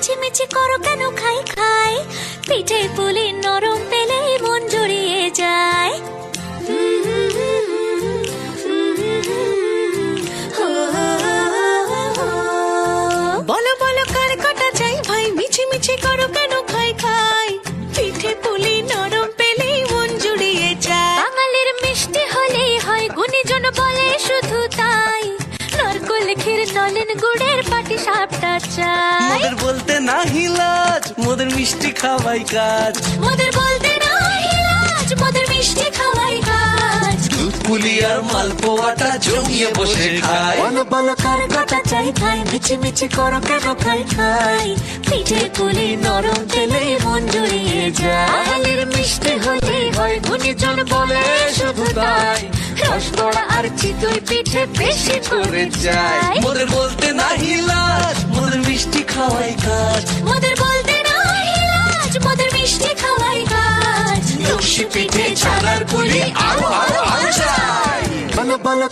মিছিমিছি করো কেন খাই খাই, পিঠে পুলি নরম পেলে মন জড়িয়ে যায়। বলো বলো কার কটা চাই ভাই, মিছিমিছি করো কেন খাই খাই, পিঠে পুলি নরম পেলে মন জুড়িয়ে যায়। বাঙালির মিষ্টি হলেই হয়, গুণীজন বলে শুধু তাই, নারকোল ক্ষীর নলেন গুড়ের পাটি সাপটা চাই। মোদের বলতে না হিলাজ, মোদের মিষ্টি খাওয়াই কাজ। মোদের বলতে না হিলাজ, মোদের মিষ্টি খাওয়াই কাজ। দুধ পুলি আর মালপোয়াটা জমিয়ে বসে খায়। বলো বলো কার কটা চাই ভাই, মিছিমিছি করো কেন খাই খাই, পিঠে পুলি নরম পেলে মন জুড়িয়ে যায়। বাঙালির মিষ্টি হলেই হয়, গুণীজন বলে শুধু তাই, রসবড়া আর চিতই পিঠে বেশি করে যায়। মোদের বলতে না হিলাজ, মোদের মিষ্টি খাওয়াই কাজ। মোদের বলতে না হিলাজ, মোদের মিষ্টি খাওয়াই কাজ। লস্যি পিঠে ছানার পুলি আরো আরো আরো চাই। বলো বলো